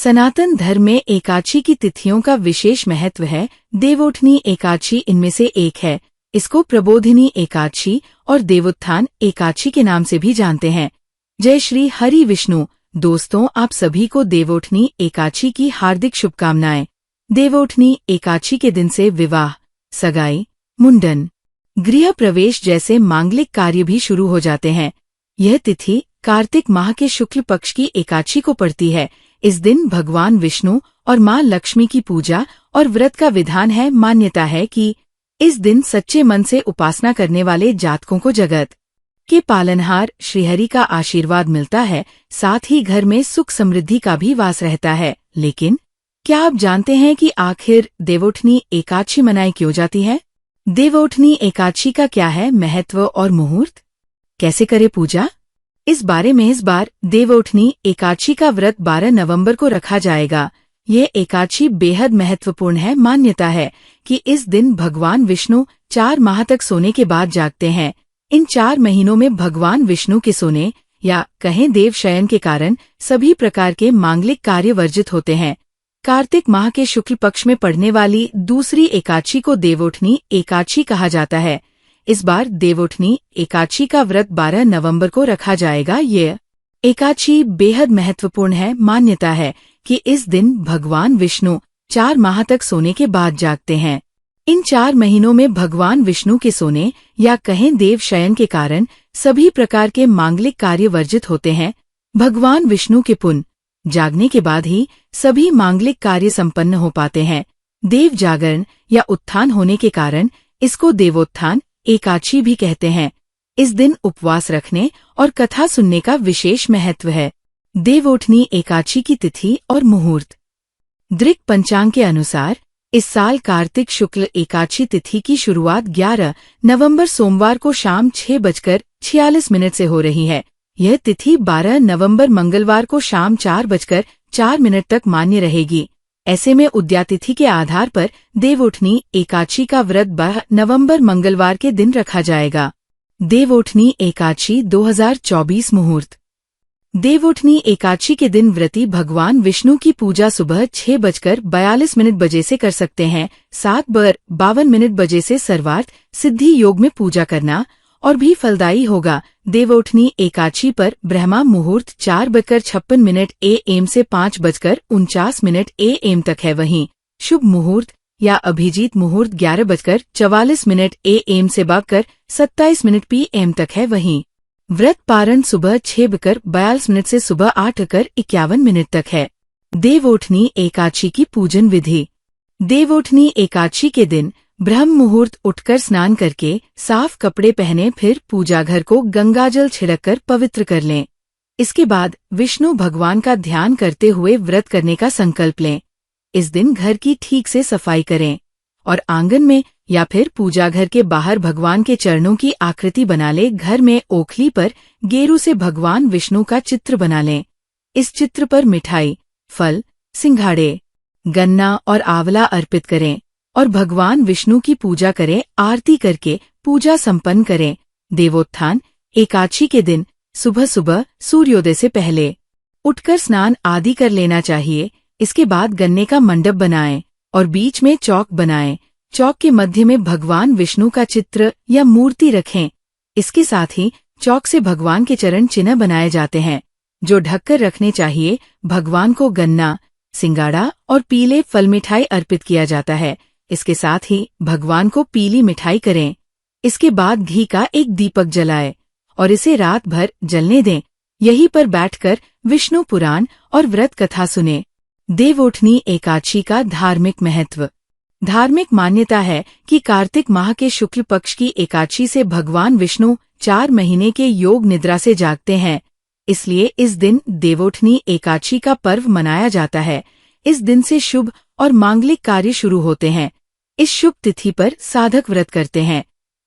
सनातन धर्म में एकादशी की तिथियों का विशेष महत्व है। देवोठनी एकादशी इनमें से एक है। इसको प्रबोधिनी एकादशी और देवोत्थान एकादशी के नाम से भी जानते हैं। जय श्री हरि विष्णु। दोस्तों, आप सभी को देवोठनी एकादशी की हार्दिक शुभकामनाएं। देवोठनी एकादशी के दिन से विवाह, सगाई, मुंडन, गृह प्रवेश जैसे मांगलिक कार्य भी शुरू हो जाते हैं। यह तिथि कार्तिक माह के शुक्ल पक्ष की एकादशी को पड़ती है। इस दिन भगवान विष्णु और मां लक्ष्मी की पूजा और व्रत का विधान है। मान्यता है कि इस दिन सच्चे मन से उपासना करने वाले जातकों को जगत के पालनहार श्रीहरि का आशीर्वाद मिलता है। साथ ही घर में सुख समृद्धि का भी वास रहता है। लेकिन क्या आप जानते हैं कि आखिर देवोठनी एकादशी मनाई क्यों जाती है? देवोठनी एकादशी का क्या है महत्व और मुहूर्त? कैसे करे पूजा? इस बारे में इस बार देवोठनी एकादशी का व्रत 12 नवंबर को रखा जाएगा। ये एकादशी बेहद महत्वपूर्ण है। मान्यता है कि इस दिन भगवान विष्णु 4 माह तक सोने के बाद जागते हैं। इन 4 महीनों में भगवान विष्णु के सोने या कहें देव शयन के कारण सभी प्रकार के मांगलिक कार्य वर्जित होते हैं। कार्तिक माह के शुक्ल पक्ष में पड़ने वाली दूसरी एकादशी को देवोठनी एकादशी कहा जाता है। इस बार देवोठनी एकादशी का व्रत 12 नवंबर को रखा जाएगा। ये एकादशी बेहद महत्वपूर्ण है। मान्यता है कि इस दिन भगवान विष्णु 4 माह तक सोने के बाद जागते हैं। इन 4 महीनों में भगवान विष्णु के सोने या कहें देव शयन के कारण सभी प्रकार के मांगलिक कार्य वर्जित होते हैं। भगवान विष्णु के पुनः जागने के बाद ही सभी मांगलिक कार्य संपन्न हो पाते हैं। देव जागरण या उत्थान होने के कारण इसको देवोत्थान एकादशी भी कहते हैं। इस दिन उपवास रखने और कथा सुनने का विशेष महत्व है। देवोठनी एकादशी की तिथि और मुहूर्त। दृक पंचांग के अनुसार इस साल कार्तिक शुक्ल एकादशी तिथि की शुरुआत 11 नवंबर सोमवार को शाम 6:46 से हो रही है। यह तिथि 12 नवंबर मंगलवार को शाम 4:04 तक मान्य रहेगी। ऐसे में उद्यातिथि के आधार पर देवोठनी एकादशी का व्रत 12 नवंबर मंगलवार के दिन रखा जाएगा। देवोठनी एकादशी 2024 मुहूर्त। देवोठनी एकादशी के दिन व्रती भगवान विष्णु की पूजा सुबह 6:42 बजे से कर सकते हैं। 7:52 बजे से सर्वार्थ सिद्धि योग में पूजा करना और भी फलदायी होगा। देवोठनी एकादशी पर ब्रह्मा मुहूर्त 4:56 AM से 5:49 AM तक है। वहीं शुभ मुहूर्त या अभिजीत मुहूर्त 11:44 AM से 12:27 PM तक है। वहीं व्रत पारण सुबह 6:42 से सुबह 8:51 तक है। देवोठनी एकादशी की पूजन विधि। देवोठनी एकादशी के दिन ब्रह्म मुहूर्त उठकर स्नान करके साफ कपड़े पहने, फिर पूजा घर को गंगाजल छिड़ककर पवित्र कर लें। इसके बाद विष्णु भगवान का ध्यान करते हुए व्रत करने का संकल्प लें। इस दिन घर की ठीक से सफाई करें और आंगन में या फिर पूजा घर के बाहर भगवान के चरणों की आकृति बना ले। घर में ओखली पर गेरू से भगवान विष्णु का चित्र बना लें। इस चित्र पर मिठाई, फल, सिंघाड़े, गन्ना और आंवला अर्पित करें और भगवान विष्णु की पूजा करें। आरती करके पूजा संपन्न करें। देवोत्थान एकादशी के दिन सुबह सुबह सूर्योदय से पहले उठकर स्नान आदि कर लेना चाहिए। इसके बाद गन्ने का मंडप बनाएं और बीच में चौक बनाएं। चौक के मध्य में भगवान विष्णु का चित्र या मूर्ति रखें। इसके साथ ही चौक से भगवान के चरण चिन्ह बनाए जाते हैं जो ढककर रखने चाहिए। भगवान को गन्ना, सिंगाड़ा और पीले फल मिठाई अर्पित किया जाता है। इसके साथ ही भगवान को पीली मिठाई करें। इसके बाद घी का एक दीपक जलाएं और इसे रात भर जलने दें। यहीं पर बैठकर विष्णु पुराण और व्रत कथा सुने। देवोठनी एकादशी का धार्मिक महत्व। धार्मिक मान्यता है कि कार्तिक माह के शुक्ल पक्ष की एकादशी से भगवान विष्णु 4 महीने के योग निद्रा से जागते हैं। इसलिए इस दिन देवोठनी एकादशी का पर्व मनाया जाता है। इस दिन से शुभ और मांगलिक कार्य शुरू होते हैं। इस शुभ तिथि पर साधक व्रत करते हैं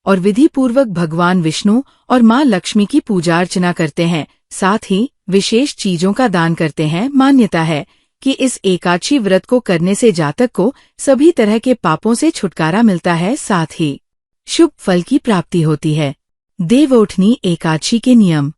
और विधि पूर्वक भगवान विष्णु और मां लक्ष्मी की पूजा अर्चना करते हैं। साथ ही विशेष चीजों का दान करते हैं। मान्यता है कि इस एकादशी व्रत को करने से जातक को सभी तरह के पापों से छुटकारा मिलता है। साथ ही शुभ फल की प्राप्ति होती है। देवोठनी एकादशी के नियम।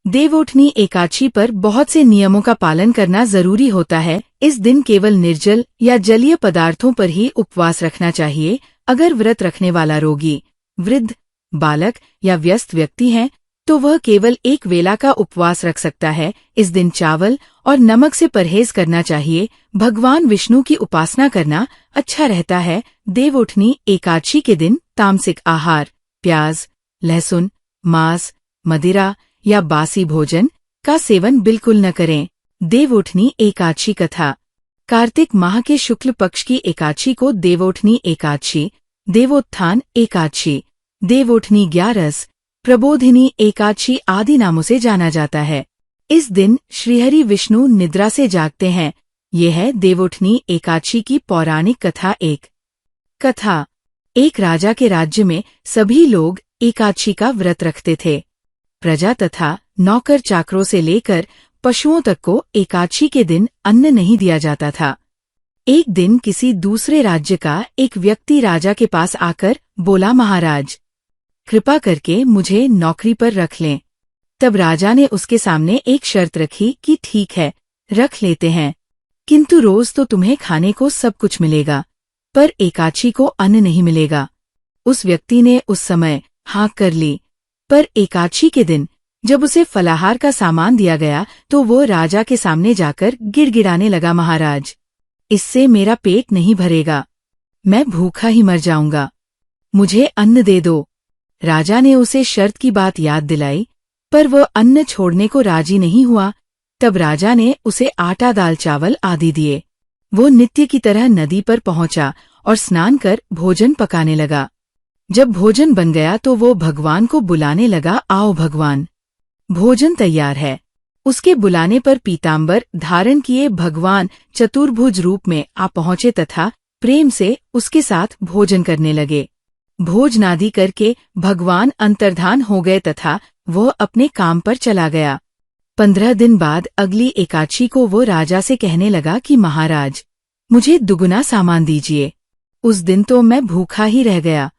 देवउठनी एकादशी पर बहुत से नियमों का पालन करना जरूरी होता है। इस दिन केवल निर्जल या जलीय पदार्थों पर ही उपवास रखना चाहिए। अगर व्रत रखने वाला रोगी, वृद्ध, बालक या व्यस्त व्यक्ति है तो वह केवल एक वेला का उपवास रख सकता है। इस दिन चावल और नमक से परहेज करना चाहिए। भगवान विष्णु की उपासना करना अच्छा रहता है। देवउठनी एकादशी के दिन तामसिक आहार, प्याज, लहसुन, मांस, मदिरा या बासी भोजन का सेवन बिल्कुल न करें। देवउठनी एकादशी कथा। कार्तिक माह के शुक्ल पक्ष की एकादशी को देवउठनी एकादशी, देवोत्थान एकादशी, देवउठनी ग्यारस, प्रबोधिनी एकादशी आदि नामों से जाना जाता है। इस दिन श्रीहरि विष्णु निद्रा से जागते हैं। यह है देवउठनी एकादशी की पौराणिक कथा। कथा। एक राजा के राज्य में सभी लोग एकादशी का व्रत रखते थे। प्रजा तथा नौकर चाकरों से लेकर पशुओं तक को एकादशी के दिन अन्न नहीं दिया जाता था। एक दिन किसी दूसरे राज्य का एक व्यक्ति राजा के पास आकर बोला, महाराज, कृपा करके मुझे नौकरी पर रख लें। तब राजा ने उसके सामने एक शर्त रखी कि ठीक है, रख लेते हैं, किंतु रोज तो तुम्हें खाने को सब कुछ मिलेगा, पर एकादशी को अन्न नहीं मिलेगा। उस व्यक्ति ने उस समय हाँ कर ली, पर एकादशी के दिन जब उसे फलाहार का सामान दिया गया तो वो राजा के सामने जाकर गिड़गिड़ाने लगा, महाराज, इससे मेरा पेट नहीं भरेगा, मैं भूखा ही मर जाऊंगा, मुझे अन्न दे दो। राजा ने उसे शर्त की बात याद दिलाई, पर वह अन्न छोड़ने को राजी नहीं हुआ। तब राजा ने उसे आटा, दाल, चावल आदि दिए। वो नित्य की तरह नदी पर पहुंचा और स्नान कर भोजन पकाने लगा। जब भोजन बन गया तो वो भगवान को बुलाने लगा, आओ भगवान, भोजन तैयार है। उसके बुलाने पर पीताम्बर धारण किए भगवान चतुर्भुज रूप में आ पहुंचे तथा प्रेम से उसके साथ भोजन करने लगे। भोजनादि करके भगवान अंतर्धान हो गए तथा वह अपने काम पर चला गया। 15 दिन बाद अगली एकादशी को वो राजा से कहने लगा कि महाराज, मुझे दुगुना सामान दीजिए। उस दिन तो मैं भूखा ही रह गया।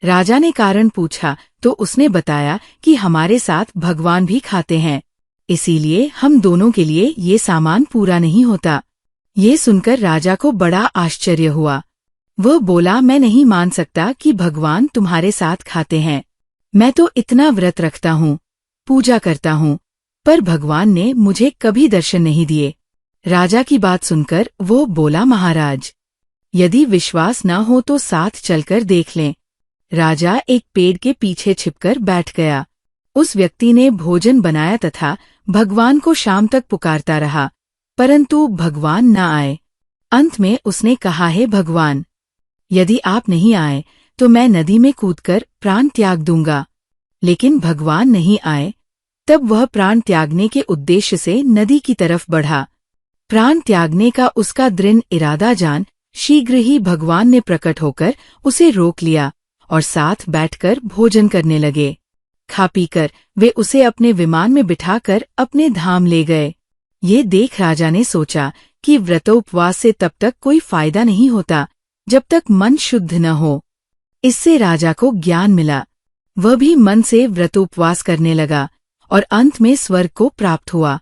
राजा ने कारण पूछा तो उसने बताया कि हमारे साथ भगवान भी खाते हैं, इसीलिए हम दोनों के लिए ये सामान पूरा नहीं होता। ये सुनकर राजा को बड़ा आश्चर्य हुआ। वह बोला, मैं नहीं मान सकता कि भगवान तुम्हारे साथ खाते हैं। मैं तो इतना व्रत रखता हूँ, पूजा करता हूँ, पर भगवान ने मुझे कभी दर्शन नहीं दिए। राजा की बात सुनकर वो बोला, महाराज, यदि विश्वास न हो तो साथ चलकर देख लें। राजा एक पेड़ के पीछे छिपकर बैठ गया। उस व्यक्ति ने भोजन बनाया तथा भगवान को शाम तक पुकारता रहा, परंतु भगवान न आए। अंत में उसने कहा, हे भगवान, यदि आप नहीं आए तो मैं नदी में कूदकर प्राण त्याग दूंगा। लेकिन भगवान नहीं आए। तब वह प्राण त्यागने के उद्देश्य से नदी की तरफ बढ़ा। प्राण त्यागने का उसका दृढ़ इरादा जान शीघ्र ही भगवान ने प्रकट होकर उसे रोक लिया और साथ बैठकर भोजन करने लगे। खा पीकर वे उसे अपने विमान में बिठाकर अपने धाम ले गए। ये देख राजा ने सोचा कि व्रतोपवास से तब तक कोई फायदा नहीं होता जब तक मन शुद्ध न हो। इससे राजा को ज्ञान मिला। वह भी मन से व्रतोपवास करने लगा और अंत में स्वर्ग को प्राप्त हुआ।